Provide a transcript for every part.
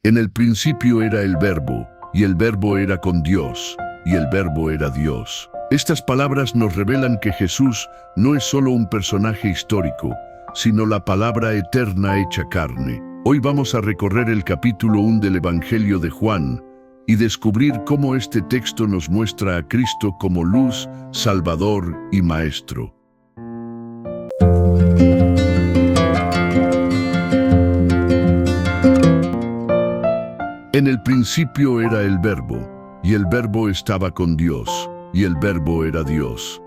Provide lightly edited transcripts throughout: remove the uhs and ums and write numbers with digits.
En el principio era el Verbo, y el Verbo era con Dios, y el Verbo era Dios. Estas palabras nos revelan que Jesús no es solo un personaje histórico, sino la palabra eterna hecha carne. Hoy vamos a recorrer el capítulo 1 del Evangelio de Juan y descubrir cómo este texto nos muestra a Cristo como luz, Salvador y Maestro. En el principio era el Verbo, y el Verbo estaba con Dios, y el Verbo era Dios.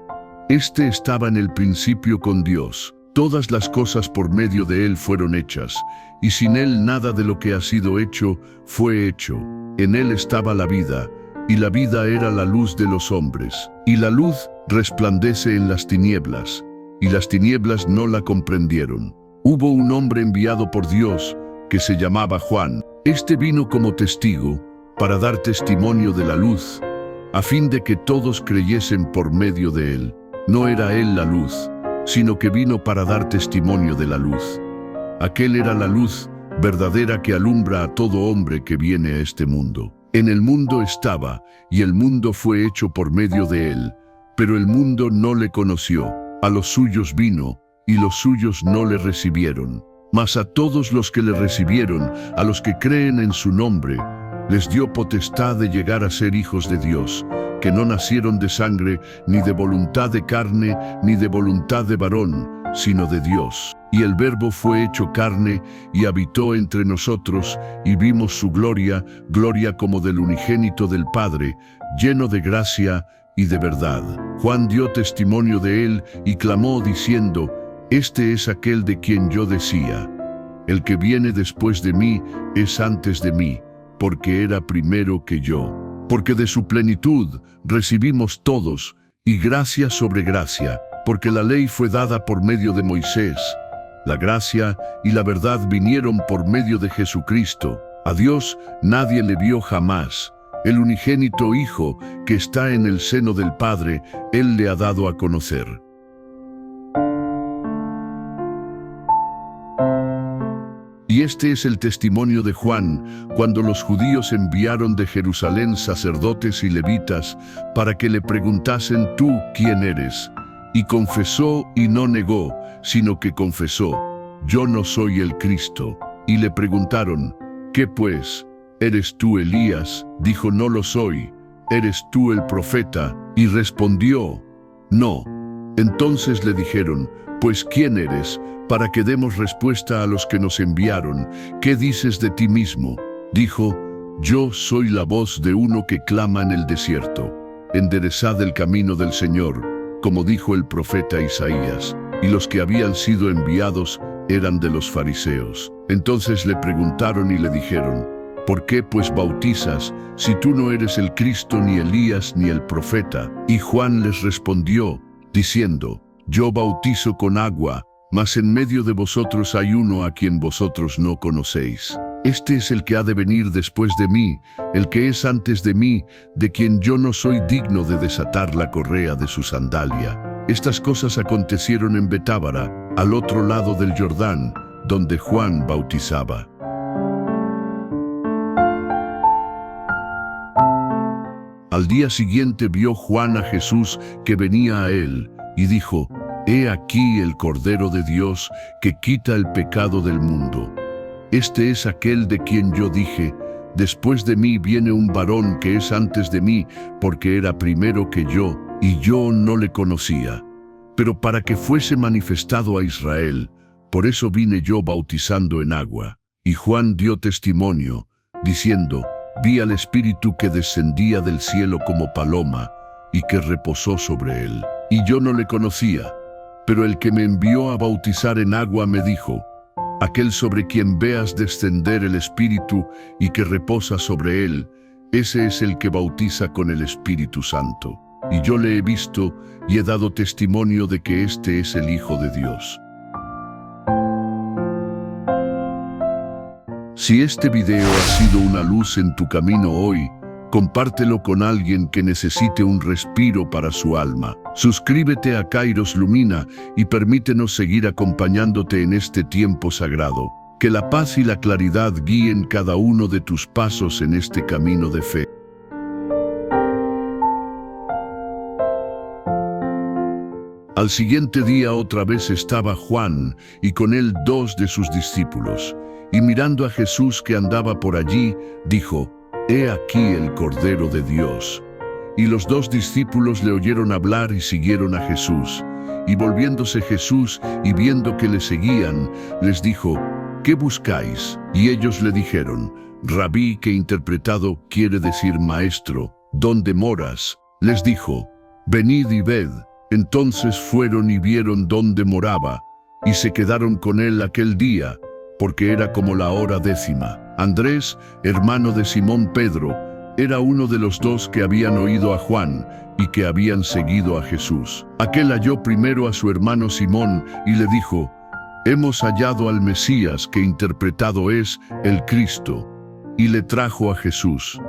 Este estaba en el principio con Dios. Todas las cosas por medio de Él fueron hechas, y sin Él nada de lo que ha sido hecho fue hecho. En Él estaba la vida, y la vida era la luz de los hombres. Y la luz resplandece en las tinieblas, y las tinieblas no la comprendieron. Hubo un hombre enviado por Dios que se llamaba Juan. Este vino como testigo para dar testimonio de la luz, a fin de que todos creyesen por medio de él. No era él la luz, sino que vino para dar testimonio de la luz. Aquel era la luz verdadera que alumbra a todo hombre que viene a este mundo. En el mundo estaba, y el mundo fue hecho por medio de él, pero el mundo no le conoció. A los suyos vino, y los suyos no le recibieron. Mas a todos los que le recibieron, a los que creen en su nombre, les dio potestad de llegar a ser hijos de Dios, que no nacieron de sangre, ni de voluntad de carne, ni de voluntad de varón, sino de Dios. Y el Verbo fue hecho carne, y habitó entre nosotros, y vimos su gloria, gloria como del unigénito del Padre, lleno de gracia y de verdad. Juan dio testimonio de él, y clamó diciendo: Este es aquel de quien yo decía, el que viene después de mí es antes de mí, porque era primero que yo. Porque de su plenitud recibimos todos, y gracia sobre gracia, porque la ley fue dada por medio de Moisés. La gracia y la verdad vinieron por medio de Jesucristo. A Dios nadie le vio jamás. El unigénito Hijo que está en el seno del Padre, Él le ha dado a conocer. Y este es el testimonio de Juan, cuando los judíos enviaron de Jerusalén sacerdotes y levitas para que le preguntasen: ¿Tú quién eres? Y confesó y no negó, sino que confesó: Yo no soy el Cristo. Y le preguntaron: ¿Qué pues? ¿Eres tú Elías? Dijo: No lo soy. ¿Eres tú el profeta? Y respondió: No. Entonces le dijeron: Pues ¿quién eres? Para que demos respuesta a los que nos enviaron. ¿Qué dices de ti mismo? Dijo: Yo soy la voz de uno que clama en el desierto. Enderezad el camino del Señor, como dijo el profeta Isaías. Y los que habían sido enviados eran de los fariseos. Entonces le preguntaron y le dijeron: ¿Por qué pues bautizas, si tú no eres el Cristo, ni Elías, ni el profeta? Y Juan les respondió, diciendo: Yo bautizo con agua, mas en medio de vosotros hay uno a quien vosotros no conocéis. Este es el que ha de venir después de mí, el que es antes de mí, de quien yo no soy digno de desatar la correa de su sandalia. Estas cosas acontecieron en Betábara, al otro lado del Jordán, donde Juan bautizaba. Al día siguiente vio Juan a Jesús que venía a él, y dijo: He aquí el Cordero de Dios que quita el pecado del mundo. Este es aquel de quien yo dije: Después de mí viene un varón que es antes de mí, porque era primero que yo, y yo no le conocía. Pero para que fuese manifestado a Israel, por eso vine yo bautizando en agua. Y Juan dio testimonio, diciendo: Vi al Espíritu que descendía del cielo como paloma, y que reposó sobre él. Y yo no le conocía. Pero el que me envió a bautizar en agua me dijo: Aquel sobre quien veas descender el Espíritu y que reposa sobre él, ese es el que bautiza con el Espíritu Santo. Y yo le he visto y he dado testimonio de que este es el Hijo de Dios. Si este video ha sido una luz en tu camino hoy, compártelo con alguien que necesite un respiro para su alma. Suscríbete a Kairos Lumina y permítenos seguir acompañándote en este tiempo sagrado. Que la paz y la claridad guíen cada uno de tus pasos en este camino de fe. Al siguiente día otra vez estaba Juan, y con él 2 de sus discípulos. Y mirando a Jesús que andaba por allí, dijo: «He aquí el Cordero de Dios». Y los 2 discípulos le oyeron hablar y siguieron a Jesús. Y volviéndose Jesús y viendo que le seguían, les dijo: «¿Qué buscáis?». Y ellos le dijeron: «Rabí», que interpretado quiere decir maestro, ¿dónde moras?». Les dijo: «Venid y ved». Entonces fueron y vieron dónde moraba, y se quedaron con él aquel día, porque era como la hora 10. Andrés, hermano de Simón Pedro, era uno de los 2 que habían oído a Juan y que habían seguido a Jesús. Aquel halló primero a su hermano Simón y le dijo: «Hemos hallado al Mesías», que interpretado es el Cristo, y le trajo a Jesús.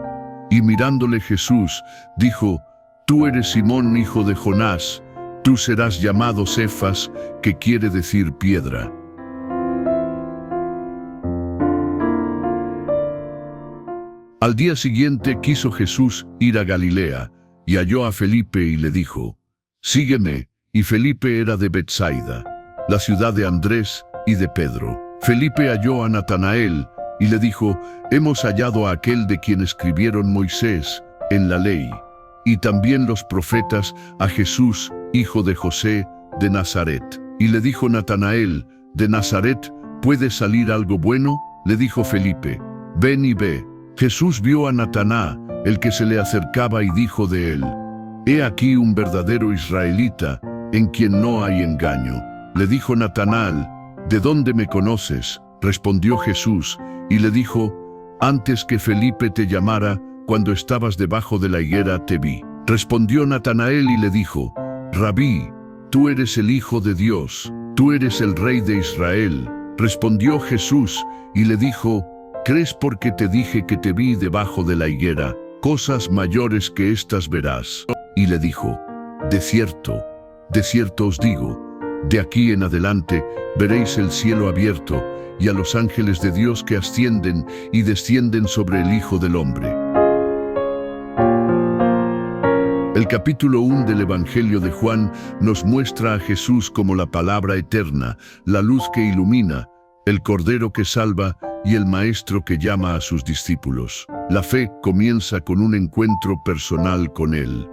Y mirándole Jesús, dijo: «Tú eres Simón, hijo de Jonás, tú serás llamado Cefas», que quiere decir piedra. Al día siguiente quiso Jesús ir a Galilea, y halló a Felipe y le dijo: «Sígueme». Y Felipe era de Betsaida, la ciudad de Andrés y de Pedro. Felipe halló a Natanael y le dijo: «Hemos hallado a aquel de quien escribieron Moisés en la ley, y también los profetas, a Jesús, hijo de José, de Nazaret». Y le dijo Natanael: «¿De Nazaret puede salir algo bueno?». Le dijo Felipe: «Ven y ve». Jesús vio a Natanael, el que se le acercaba, y dijo de él: «He aquí un verdadero israelita, en quien no hay engaño». Le dijo Natanael: «¿De dónde me conoces?». Respondió Jesús y le dijo: «Antes que Felipe te llamara, cuando estabas debajo de la higuera te vi». Respondió Natanael y le dijo: «Rabí, tú eres el Hijo de Dios, tú eres el Rey de Israel». Respondió Jesús y le dijo: «¿Crees porque te dije que te vi debajo de la higuera? Cosas mayores que estas verás». Y le dijo: de cierto os digo, de aquí en adelante veréis el cielo abierto y a los ángeles de Dios que ascienden y descienden sobre el Hijo del Hombre». El capítulo 1 del Evangelio de Juan nos muestra a Jesús como la palabra eterna, la luz que ilumina, el Cordero que salva y el Maestro que llama a sus discípulos. La fe comienza con un encuentro personal con Él.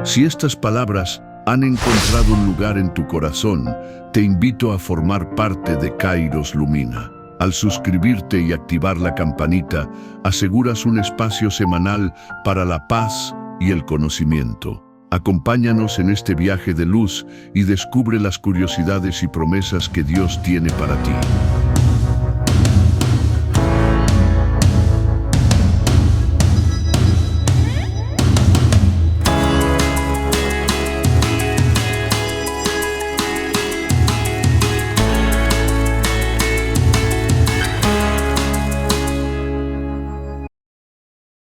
Si estas palabras han encontrado un lugar en tu corazón, te invito a formar parte de Kairos Lumina. Al suscribirte y activar la campanita, aseguras un espacio semanal para la paz y el conocimiento. Acompáñanos en este viaje de luz y descubre las curiosidades y promesas que Dios tiene para ti.